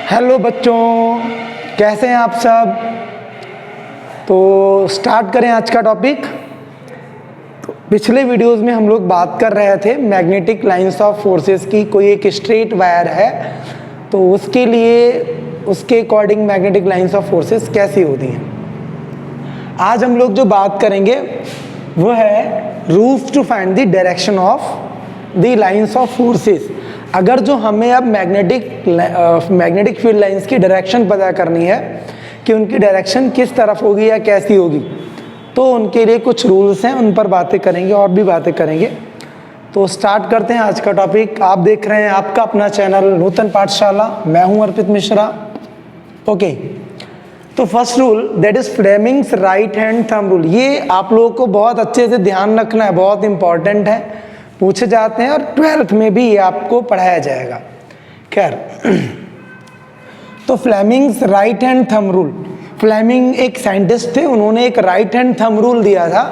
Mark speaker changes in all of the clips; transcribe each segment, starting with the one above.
Speaker 1: Hello बच्चों, कैसे हैं आप सब। तो स्टार्ट करें आज का टॉपिक। तो पिछले वीडियोस में हम लोग बात कर रहे थे मैग्नेटिक लाइंस ऑफ फोर्सेस की। कोई एक स्ट्रेट वायर है तो उसके लिए उसके according magnetic lines of forces कैसी होती हैं। आज हम लोग जो बात करेंगे वो है rules to find the direction of the lines of forces. अगर जो हमें अब मैग्नेटिक फील्ड लाइंस की डायरेक्शन पता करनी है कि उनकी डायरेक्शन किस तरफ होगी या कैसी होगी, तो उनके लिए कुछ रूल्स हैं, उन पर बातें करेंगे और भी बातें करेंगे। तो स्टार्ट करते हैं आज का टॉपिक। आप देख रहे हैं आपका अपना चैनल नूतन पाठशाला, मैं हूं अर्पित मिश्रा। ओके, तो first rule that is Fleming's right hand thumb rule. ये आप लोगों को बहुत अच्छे से ध्यान रखना है, बहुत इंपॉर्टेंट है, पूछे जाते हैं और 12th में भी ये आपको पढ़ाया जाएगा। खैर, तो Fleming's right hand thumb rule. Fleming एक साइंटिस्ट थे, उन्होंने एक राइट हैंड थंब रूल दिया था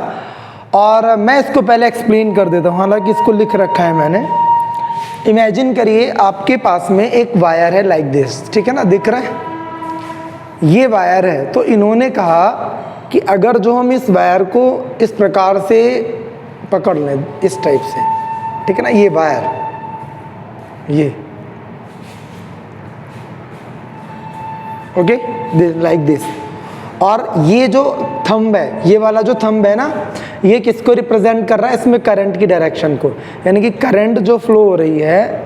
Speaker 1: और मैं इसको पहले एक्सप्लेन कर देता हूँ, हालांकि इसको लिख रखा है मैंने। इमेजिन करिए आपके पास में एक वायर है लाइक दिस, ठीक है ना, दिख रहा है ये वायर है। तो इन्होंने कहा कि अगर जो हम इस वायर को इस प्रकार से पकड़ लें, इस टाइप से, ठीक है ना, ये वायर, ये ओके लाइक दिस, और ये जो थंब है, ये वाला जो थंब है ना, ये किसको रिप्रेजेंट कर रहा है, इसमें करंट की डायरेक्शन को। यानी कि करंट जो फ्लो हो रही है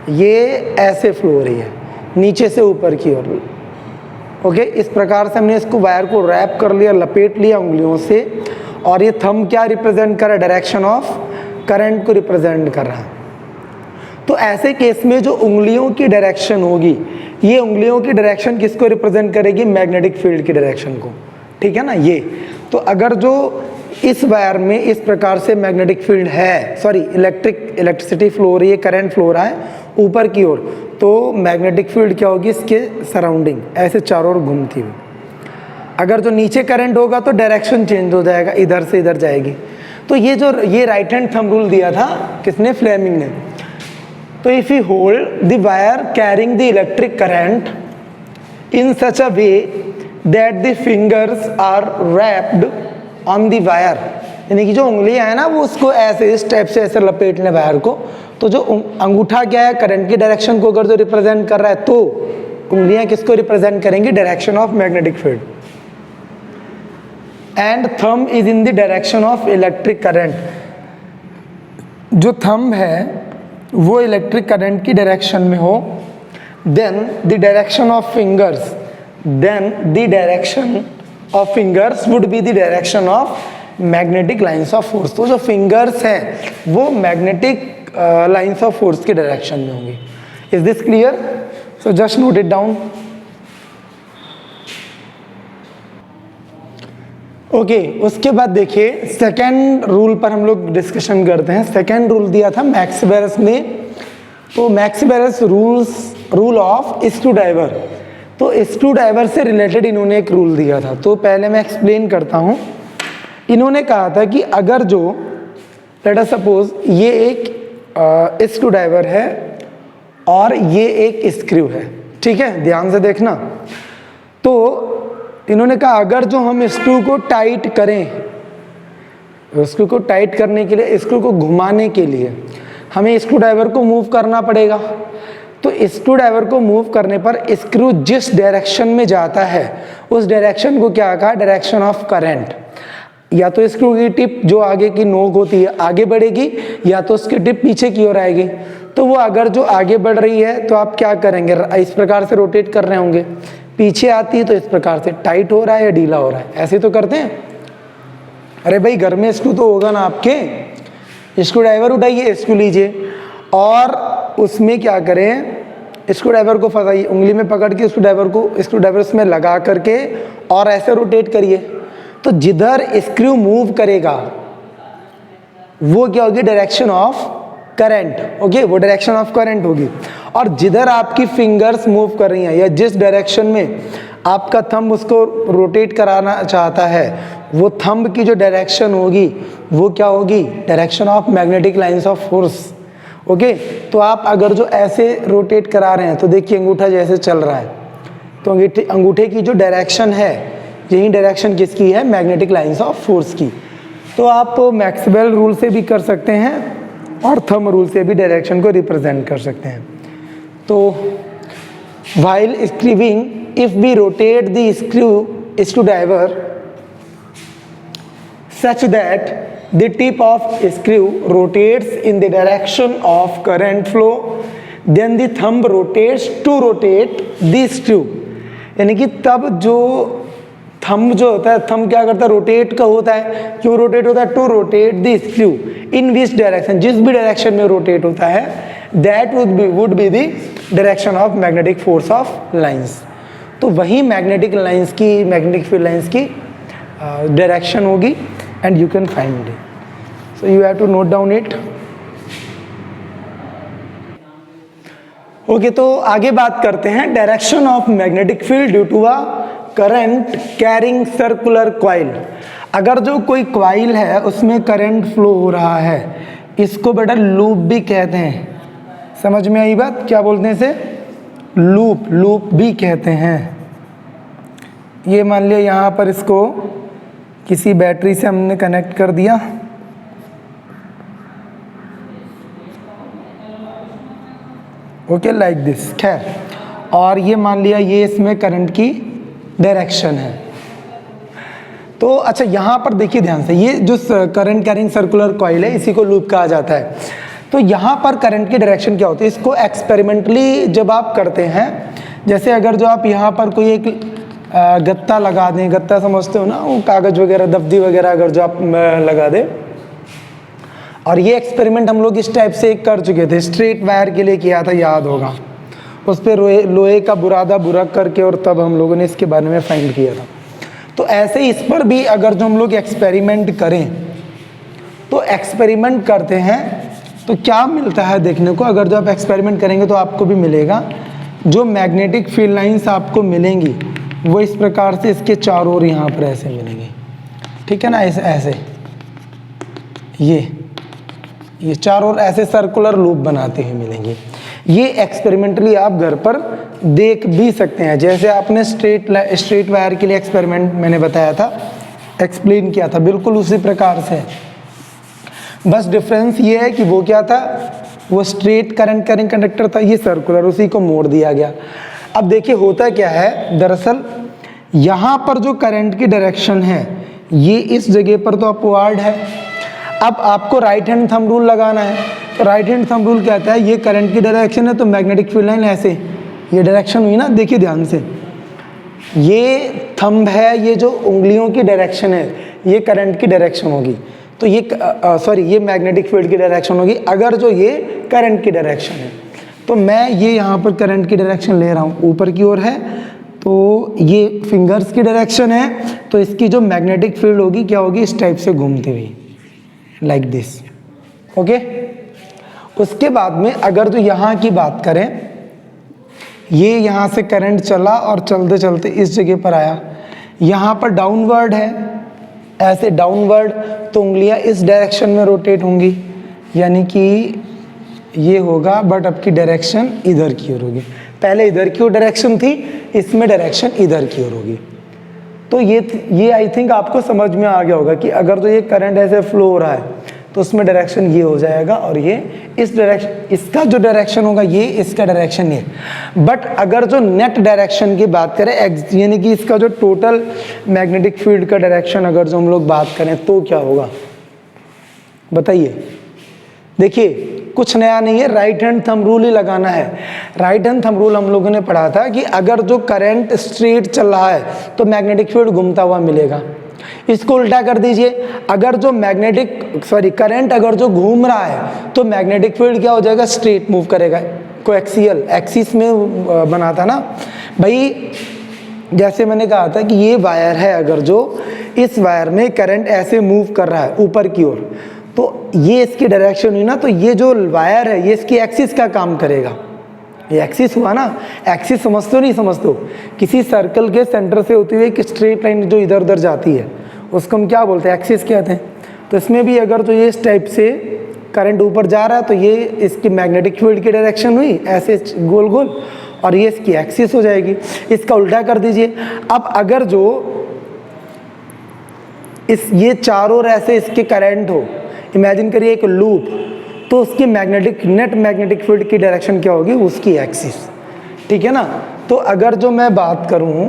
Speaker 1: ये ऐसे फ्लो हो रही है नीचे से ऊपर की ओर। ओके, इस प्रकार से हमने इसको वायर को रैप कर लिया, लपेट लिया उंगलियों से, और ये थंब क्या रिप्रेजेंट कर रहा है, डायरेक्शन ऑफ करंट को रिप्रेजेंट कर रहा है। तो ऐसे केस में जो उंगलियों की डायरेक्शन होगी, ये उंगलियों की डायरेक्शन किसको रिप्रेजेंट करेगी, मैग्नेटिक फील्ड की डायरेक्शन को, ठीक है ना। ये तो अगर जो इस वायर में इस प्रकार से मैग्नेटिक फील्ड है, सॉरी इलेक्ट्रिसिटी फ्लो हो रही है, करंट फ्लो हो रहा है ऊपर की ओर, तो मैग्नेटिक फील्ड क्या होगी, इसके सराउंडिंग ऐसे चारों ओर घूमती हुई। अगर जो नीचे करंट होगा तो डायरेक्शन चेंज हो जाएगा, इधर से इधर जाएगी। तो ये राइट हैंड थंब रूल दिया था किसने, फ्लेमिंग ने। तो if you hold the wire carrying the electric current in such a way that the fingers are wrapped on the wire, यानी कि जो उंगलियां है ना वो उसको ऐसे इस टाइप से ऐसे लपेट लें वायर को, तो जो अंगूठा क्या है, करंट की डायरेक्शन को अगर जो रिप्रेजेंट कर रहा है, तो उंगलियां किसको रिप्रेजेंट करेंगी, direction of magnetic field. And thumb is in the direction of electric current. जो थंब है वो इलेक्ट्रिक करंट की डायरेक्शन में हो, then the direction of fingers, would be the direction of magnetic lines of force. तो जो fingers हैं वो मैग्नेटिक लाइंस ऑफ फोर्स की डायरेक्शन में होंगी। Is this clear? So just note it down. Okay, उसके बाद देखिए सेकेंड रूल पर हम लोग डिस्कशन करते हैं। सेकेंड रूल दिया था मैक्स वेल्स ने। तो Maxwell's rule of screwdriver. तो स्क्रू ड्राइवर से रिलेटेड इन्होंने एक रूल दिया था, तो पहले मैं एक्सप्लेन करता हूँ। इन्होंने कहा था कि अगर जो लेट अस सपोज ये एक स्क्रू ड्राइवर है और ये एक स्क्रू है, ठीक है, ध्यान से देखना। तो इन्होंने कहा अगर जो हम स्क्रू को टाइट करें, स्क्रू को टाइट करने के लिए, स्क्रू को घुमाने के लिए हमें स्क्रू ड्राइवर को मूव करना पड़ेगा। तो स्क्रू ड्राइवर को मूव करने पर स्क्रू जिस डायरेक्शन में जाता है उस डायरेक्शन को क्या कहा, डायरेक्शन ऑफ करंट। या तो स्क्रू की टिप जो आगे की नोक होती है आगे बढ़ेगी, या तो उसकी टिप पीछे की ओर आएगी। तो वो अगर जो आगे बढ़ रही है तो आप क्या करेंगे, इस प्रकार से रोटेट कर रहे होंगे, पीछे आती है तो इस प्रकार से टाइट हो रहा है या ढीला हो रहा है, ऐसे तो करते हैं। अरे भाई घर में स्क्रू तो होगा ना आपके, स्क्रू ड्राइवर उठाइए, स्क्रू लीजिए और उसमें क्या करें, स्क्रू ड्राइवर को फंसाइए, उंगली में पकड़ के स्क्रू ड्राइवर उसमें लगा करके और ऐसे रोटेट करिए। तो जिधर स्क्रू मूव करेगा वो क्या होगी, डायरेक्शन ऑफ करंट। ओके, वो डायरेक्शन ऑफ करंट होगी। और जिधर आपकी फिंगर्स मूव कर रही हैं या जिस डायरेक्शन में आपका थंब उसको रोटेट कराना चाहता है, वो थंब की जो डायरेक्शन होगी वो क्या होगी, direction of magnetic lines of force. Okay, तो आप अगर जो ऐसे रोटेट करा रहे हैं तो देखिए अंगूठा जैसे चल रहा है, तो अंगूठे की जो डायरेक्शन है, यही डायरेक्शन किसकी है, मैग्नेटिक लाइंस ऑफ फोर्स की। तो आप मैक्सवेल रूल से भी कर सकते हैं और थंब रूल से भी डायरेक्शन को रिप्रेजेंट कर सकते हैं। तो while screwing, if we rotate the screwdriver such that the tip of screw rotates in the direction of current flow, then the thumb rotates to rotate the screw। यानी कि तब जो थंब जो होता है, थंब क्या करता है, रोटेट का होता है। क्यों रोटेट होता है, to rotate the screw in which direction, जिस भी डायरेक्शन में रोटेट होता है, that would be the direction of magnetic force of lines. तो वही मैग्नेटिक लाइंस की, मैग्नेटिक फील्ड लाइंस की डायरेक्शन होगी, and you can find it. So you have to note down it. Okay, तो आगे बात करते हैं direction of magnetic field due to a current carrying circular coil. अगर जो कोई कॉइल है उसमें करंट फ्लो हो रहा है, इसको बेटा लूप भी कहते हैं। समझ में आई बात, क्या बोलते हैं इसे, लूप, लूप भी कहते हैं। ये मान लिया यहाँ पर इसको किसी बैटरी से हमने कनेक्ट कर दिया, ओके, लाइक दिस, खैर, और ये मान लिया ये इसमें करंट की डायरेक्शन है। तो अच्छा, यहाँ पर देखिए ध्यान से, ये जो करंट कैरिंग सर्कुलर कॉइल है, इसी को लूप कहा जाता है। तो यहाँ पर करंट की डायरेक्शन क्या होती है, इसको एक्सपेरिमेंटली जब आप करते हैं, जैसे अगर जो आप यहाँ पर कोई एक गत्ता लगा दें, गत्ता समझते हो ना, वो कागज वगैरह, दफ्ती वगैरह अगर जो आप लगा दें, और ये एक्सपेरिमेंट हम लोग इस टाइप से कर चुके थे, स्ट्रेट वायर के लिए किया था, याद होगा। उस पर लोहे का बुरादा बुरक करके, और तब हम लोगों ने इसके बारे में फाइंड किया था। तो ऐसे ही इस पर भी अगर जो हम लोग एक्सपेरिमेंट करें, तो एक्सपेरिमेंट करते हैं तो क्या मिलता है देखने को। अगर जो आप एक्सपेरिमेंट करेंगे तो आपको भी मिलेगा, जो मैग्नेटिक फील्ड लाइंस आपको मिलेंगी वो इस प्रकार से इसके चारों ओर यहाँ पर ऐसे मिलेंगे, ठीक है ना, ऐसे ये चारों ओर ऐसे सर्कुलर लूप बनाते हुए मिलेंगे। ये एक्सपेरिमेंटली आप घर पर देख भी सकते हैं, जैसे आपने स्ट्रेट वायर के लिए एक्सपेरिमेंट मैंने बताया था, एक्सप्लेन किया था, बिल्कुल उसी प्रकार से। बस डिफरेंस ये है कि वो क्या था, वो स्ट्रेट करंट कैरिंग कंडक्टर था, ये सर्कुलर, उसी को मोड़ दिया गया। अब देखिए होता क्या है, दरअसल यहाँ पर जो करंट की डायरेक्शन है, ये इस जगह पर तो अपवर्ड है। अब आपको राइट हैंड थंब रूल लगाना है, तो राइट हैंड थंब रूल कहता है ये करंट की डायरेक्शन है, तो मैग्नेटिक फील्ड लाइन ऐसे, ये डायरेक्शन हुई ना, देखिए ध्यान से, ये थंब है, ये जो उंगलियों की डायरेक्शन है, ये करंट की डायरेक्शन होगी। तो ये ये मैग्नेटिक फील्ड की डायरेक्शन होगी, अगर जो ये करंट की डायरेक्शन है। तो मैं ये यहाँ पर करंट की डायरेक्शन ले रहा हूँ, ऊपर की ओर है, तो ये फिंगर्स की डायरेक्शन है, तो इसकी जो मैग्नेटिक फील्ड होगी क्या होगी, इस टाइप से घूमती हुई, लाइक दिस, ओके। उसके बाद में अगर जो यहाँ की बात करें, ये यहाँ से करंट चला और चलते चलते इस जगह पर आया, यहाँ पर डाउनवर्ड है, ऐसे डाउनवर्ड, तो उंगलियाँ इस डायरेक्शन में रोटेट होंगी, यानी कि ये होगा, बट अब की डायरेक्शन इधर की ओर होगी। पहले इधर की ओर डायरेक्शन थी, इसमें डायरेक्शन इधर की ओर होगी। तो ये आई थिंक आपको समझ में आ गया होगा कि अगर तो ये करंट ऐसे फ्लो हो रहा है तो उसमें डायरेक्शन ये हो जाएगा, और ये इस डायरेक्शन, इसका जो डायरेक्शन होगा ये, इसका डायरेक्शन ये। बट अगर जो नेट डायरेक्शन की बात करें, यानी कि इसका जो टोटल मैग्नेटिक फील्ड का डायरेक्शन अगर जो हम लोग बात करें, तो क्या होगा बताइए। देखिए कुछ नया नहीं है, राइट हैंड थंब रूल ही लगाना है। राइट हैंड थंब रूल हम लोगों ने पढ़ा था कि अगर जो करंट स्ट्रेट चल रहा है तो मैग्नेटिक फील्ड घूमता हुआ मिलेगा। इसको उल्टा कर दीजिए, अगर जो करंट अगर जो घूम रहा है तो मैग्नेटिक फील्ड क्या हो जाएगा, स्ट्रेट मूव करेगा, कोएक्सियल, एक्सिस में बना था ना भाई। जैसे मैंने कहा था कि ये वायर है, अगर जो इस वायर में करंट ऐसे मूव कर रहा है ऊपर की ओर, तो ये इसकी डायरेक्शन हुई ना, तो ये जो वायर है ये इसकी एक्सिस का काम करेगा। ये एक्सिस हुआ ना, एक्सिस समझते हो नहीं समझते हो, किसी सर्कल के सेंटर से होती हुई एक स्ट्रेट लाइन जो इधर उधर जाती है उसको हम क्या बोलते हैं, एक्सिस कहते हैं। तो इसमें भी अगर तो ये इस टाइप से करंट ऊपर जा रहा है तो ये इसकी मैग्नेटिक फील्ड की डायरेक्शन हुई ऐसे गोल गोल, और ये इसकी एक्सिस हो जाएगी। इसका उल्टा कर दीजिए। अब अगर जो ये चारों ऐसे इसके करंट हो, इमेजिन करिए एक लूप, तो उसकी नेट मैग्नेटिक फील्ड की डायरेक्शन क्या होगी, उसकी एक्सिस। ठीक है ना। तो अगर जो मैं बात करूं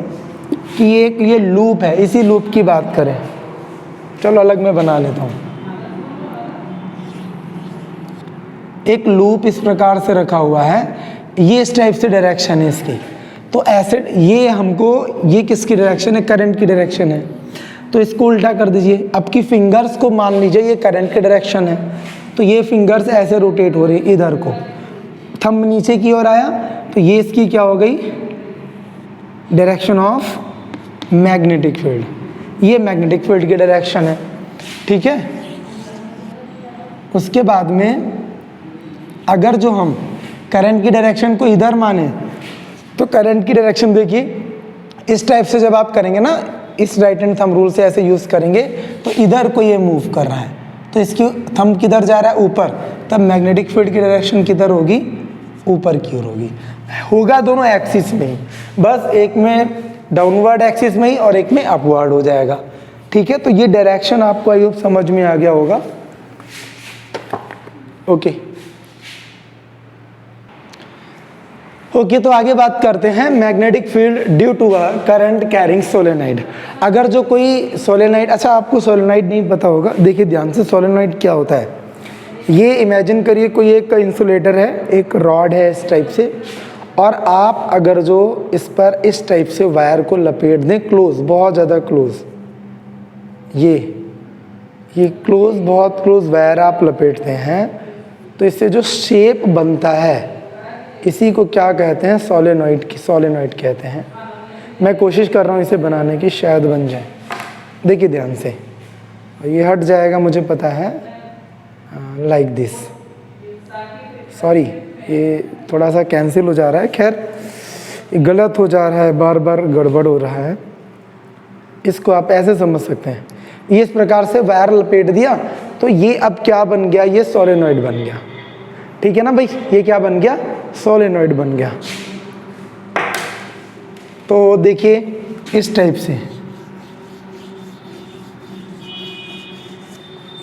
Speaker 1: कि एक ये लूप है, इसी लूप की बात करें, चलो अलग मैं बना लेता हूं। एक लूप इस प्रकार से रखा हुआ है, ये इस टाइप से डायरेक्शन है इसकी, तो ऐसे ये किसकी डायरेक्शन है, करंट की डायरेक्शन है। तो इसको उल्टा कर दीजिए। अब की फिंगर्स को मान लीजिए ये करंट की डायरेक्शन है, तो ये फिंगर्स ऐसे रोटेट हो रही है इधर को, थंब नीचे की ओर आया, तो ये इसकी क्या हो गई, डायरेक्शन ऑफ मैग्नेटिक फील्ड। ये मैग्नेटिक फील्ड की डायरेक्शन है। ठीक है। उसके बाद में अगर जो हम करंट की डायरेक्शन को इधर माने, तो करंट की डायरेक्शन देखिए इस टाइप से जब आप करेंगे ना, इस राइट हैंड थंब रूल से ऐसे यूज करेंगे, तो इधर को ये मूव कर रहा है, तो इसकी थंब किधर जा रहा है, ऊपर, तब मैग्नेटिक फील्ड की डायरेक्शन किधर होगी, ऊपर की ओर होगा दोनों एक्सिस में ही, बस एक में डाउनवर्ड एक्सिस में ही और एक में अपवर्ड हो जाएगा। ठीक है। तो ये डायरेक्शन आपको आई होप समझ में आ गया होगा। ओके तो आगे बात करते हैं magnetic field due to a current carrying solenoid. अगर जो कोई सोलेनॉइड, अच्छा आपको सोलेनॉइड नहीं पता होगा, देखिए ध्यान से, सोलेनॉइड क्या होता है। ये इमेजिन करिए कोई एक इंसुलेटर है, एक रॉड है इस टाइप से, और आप अगर जो इस पर इस टाइप से वायर को लपेट दें क्लोज, बहुत ज़्यादा क्लोज, ये क्लोज, बहुत क्लोज वायर आप लपेटते हैं, तो इससे जो शेप बनता है इसी को क्या कहते हैं, सोलेनॉइड कहते हैं। मैं कोशिश कर रहा हूँ इसे बनाने की, शायद बन जाए। देखिए ध्यान से, ये हट जाएगा मुझे पता है, लाइक दिस। सॉरी, ये थोड़ा सा कैंसिल हो जा रहा है, खैर गलत हो जा रहा है, बार बार गड़बड़ हो रहा है। इसको आप ऐसे समझ सकते हैं, ये इस प्रकार से वायर लपेट दिया, तो ये अब क्या बन गया, ये सोलेनॉइड बन गया। ठीक है ना भाई, ये क्या बन गया, सोलेनॉइड बन गया। तो देखिए इस टाइप से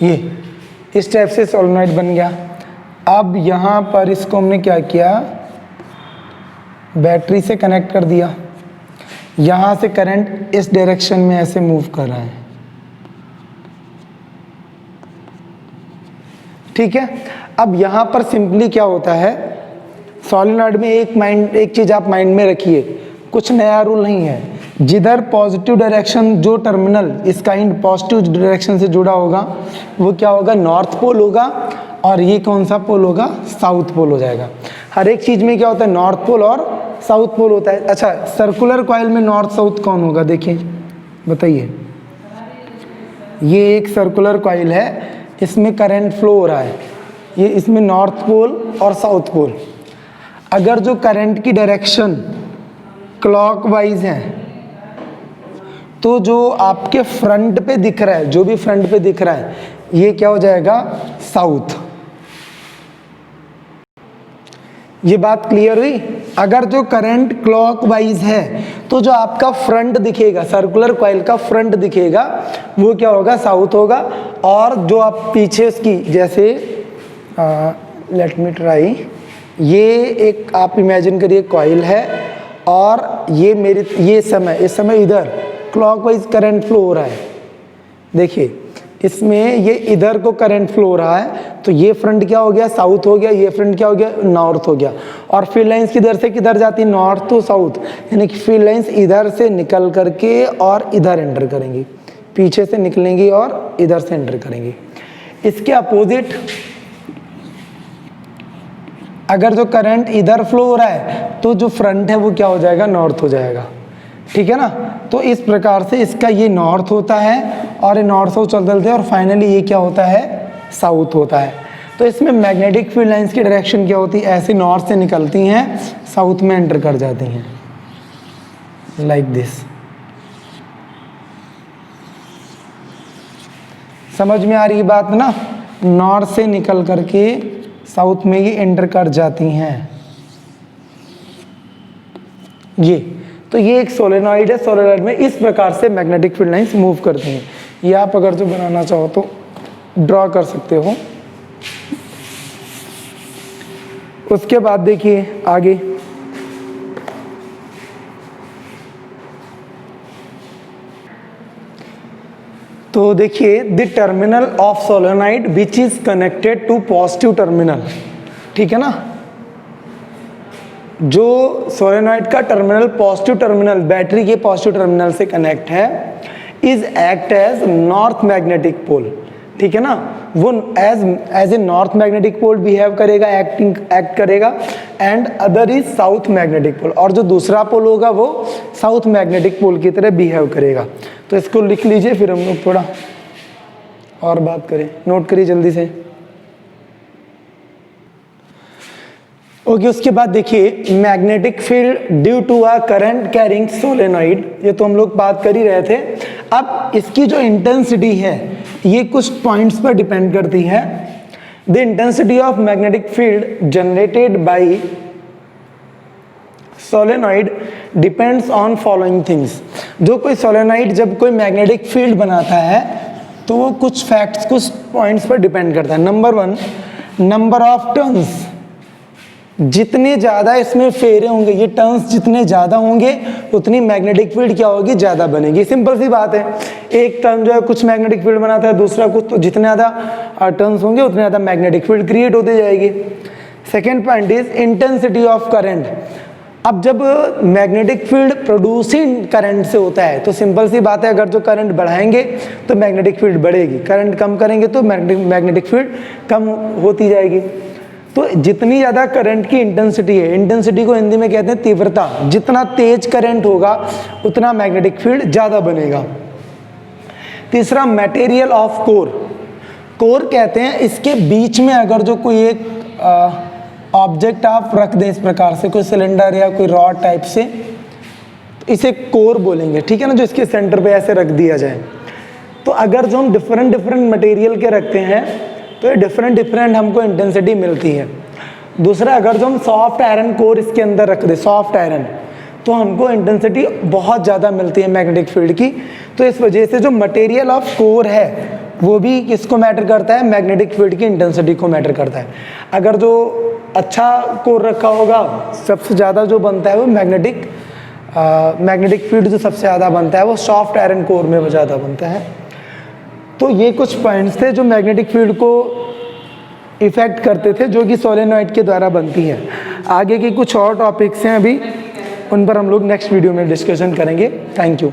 Speaker 1: ये इस टाइप से सोलेनॉइड बन गया। अब यहाँ पर इसको हमने क्या किया, बैटरी से कनेक्ट कर दिया, यहाँ से करंट इस डायरेक्शन में ऐसे मूव कर रहा है। ठीक है। अब यहाँ पर सिंपली क्या होता है, सोलेनॉइड में एक चीज आप माइंड में रखिए, कुछ नया रूल नहीं है। जिधर पॉजिटिव डायरेक्शन, जो टर्मिनल इसका इंड पॉजिटिव डायरेक्शन से जुड़ा होगा, वो क्या होगा, नॉर्थ पोल होगा, और ये कौन सा पोल होगा, साउथ पोल हो जाएगा। हर एक चीज में क्या होता है, नॉर्थ पोल और साउथ पोल होता है। अच्छा, सर्कुलर कॉइल में नॉर्थ साउथ कौन होगा, देखिए बताइए। ये एक सर्कुलर कॉइल है, इसमें करंट फ्लो हो रहा है, ये इसमें नॉर्थ पोल और साउथ पोल। अगर जो करंट की डायरेक्शन क्लॉकवाइज है, तो जो आपके फ्रंट पे दिख रहा है, जो भी फ्रंट पे दिख रहा है, ये क्या हो जाएगा, साउथ। ये बात क्लियर हुई। अगर जो करंट क्लॉकवाइज है, तो जो आपका फ्रंट दिखेगा, सर्कुलर कॉइल का फ्रंट दिखेगा, वो क्या होगा, साउथ होगा। और जो आप पीछे उसकी, जैसे लेट मी ट्राई, ये एक आप इमेजिन करिए कॉइल है, और ये इस समय इधर क्लॉकवाइज करंट फ्लो हो रहा है। देखिए इसमें ये इधर को करंट फ्लो हो रहा है, तो ये फ्रंट क्या हो गया, साउथ हो गया, ये फ्रंट क्या हो गया, नॉर्थ हो गया। और फील्ड लाइंस किधर से किधर जाती है, नॉर्थ टू साउथ, यानी कि फील्ड लाइंस इधर से निकल करके और इधर एंटर करेंगी, पीछे से निकलेंगी और इधर से एंटर करेंगी। इसके अपोजिट अगर जो करंट इधर फ्लो हो रहा है, तो जो फ्रंट है वो क्या हो जाएगा, नॉर्थ हो जाएगा। ठीक है ना। तो इस प्रकार से इसका ये नॉर्थ होता है, और ये नॉर्थ साउथ चलते हैं, और फाइनली ये क्या होता है, साउथ होता है। तो इसमें मैग्नेटिक फील्ड लाइंस की डायरेक्शन क्या होती है, ऐसे नॉर्थ से निकलती हैं, साउथ में एंटर कर जाती हैं, लाइक दिस। समझ में आ रही बात ना, नॉर्थ से निकल करके साउथ में ये एंटर कर जाती हैं। ये, तो ये एक सोलेनॉइड है। सोलेनॉइड में इस प्रकार से मैग्नेटिक फील्ड लाइंस मूव करती हैं। ये आप अगर जो बनाना चाहो तो ड्रॉ कर सकते हो। उसके बाद देखिए आगे, तो देखिए the terminal of solenoid which is connected to positive terminal, ठीक है ना। जो सोलेनॉइड का टर्मिनल पॉजिटिव टर्मिनल, बैटरी के पॉजिटिव टर्मिनल से कनेक्ट है, is act as north magnetic pole, ठीक है ना। वो as a north magnetic pole behave करेगा, एक्ट करेगा। And other is south magnetic pole, और जो दूसरा पोल होगा वो साउथ मैग्नेटिक पोल की तरह बिहेव करेगा। तो इसको लिख लीजिए, फिर हम लोग थोड़ा और बात करें। नोट करिए जल्दी से। ओके, उसके बाद देखिए magnetic field due to a current carrying solenoid, ये तो हम लोग बात कर ही रहे थे। अब इसकी जो इंटेंसिटी है ये कुछ पॉइंट्स पर डिपेंड करती है। The intensity of magnetic field generated by solenoid depends on following things. जो कोई सोलेनॉइड जब कोई मैग्नेटिक फील्ड बनाता है तो वो कुछ फैक्ट्स, कुछ पॉइंट्स पर डिपेंड करता है। Number 1, number of turns. जितने ज़्यादा इसमें फेरे होंगे, ये टर्न्स जितने ज़्यादा होंगे उतनी मैग्नेटिक फील्ड क्या होगी, ज़्यादा बनेगी। सिंपल सी बात है, एक टर्न जो है कुछ मैग्नेटिक फील्ड बनाता है, दूसरा कुछ, तो जितने ज़्यादा टर्न्स होंगे उतने ज़्यादा मैग्नेटिक फील्ड क्रिएट होती जाएगी। Second point is intensity of current. अब जब मैग्नेटिक फील्ड प्रोड्यूसिंग करंट से होता है तो सिंपल सी बात है, अगर जो करंट बढ़ाएंगे तो मैग्नेटिक फील्ड बढ़ेगी, करंट कम करेंगे तो मैग्नेटिक फील्ड कम होती जाएगी। तो जितनी ज़्यादा करंट की इंटेंसिटी है, इंटेंसिटी को हिंदी में कहते हैं तीव्रता, जितना तेज करंट होगा उतना मैग्नेटिक फील्ड ज़्यादा बनेगा। तीसरा, मटेरियल ऑफ कोर। कोर कहते हैं इसके बीच में अगर जो कोई एक ऑब्जेक्ट आप रख दें इस प्रकार से, कोई सिलेंडर या कोई रॉड टाइप से, तो इसे कोर बोलेंगे, ठीक है ना, जो इसके सेंटर पे ऐसे रख दिया जाए। तो अगर जो हम डिफरेंट मटेरियल के रखते हैं तो ये डिफरेंट हमको इंटेंसिटी मिलती है। दूसरा, अगर जो हम सॉफ्ट आयरन कोर इसके अंदर रख दें, सॉफ्ट आयरन, तो हमको इंटेंसिटी बहुत ज़्यादा मिलती है मैग्नेटिक फील्ड की। तो इस वजह से जो मटेरियल ऑफ कोर है वो भी किसको मैटर करता है, मैग्नेटिक फील्ड की इंटेंसिटी को मैटर करता है। अगर जो अच्छा कोर रखा होगा, सबसे ज़्यादा जो बनता है वो मैग्नेटिक फील्ड जो सबसे ज़्यादा बनता है वो सॉफ्ट आयरन कोर में ज़्यादा बनता है। तो ये कुछ पॉइंट्स थे जो मैग्नेटिक फील्ड को इफेक्ट करते थे, जो कि सोलेनॉइड के द्वारा बनती है। आगे की कुछ और टॉपिक्स हैं अभी, उन पर हम लोग नेक्स्ट वीडियो में डिस्कशन करेंगे। Thank you.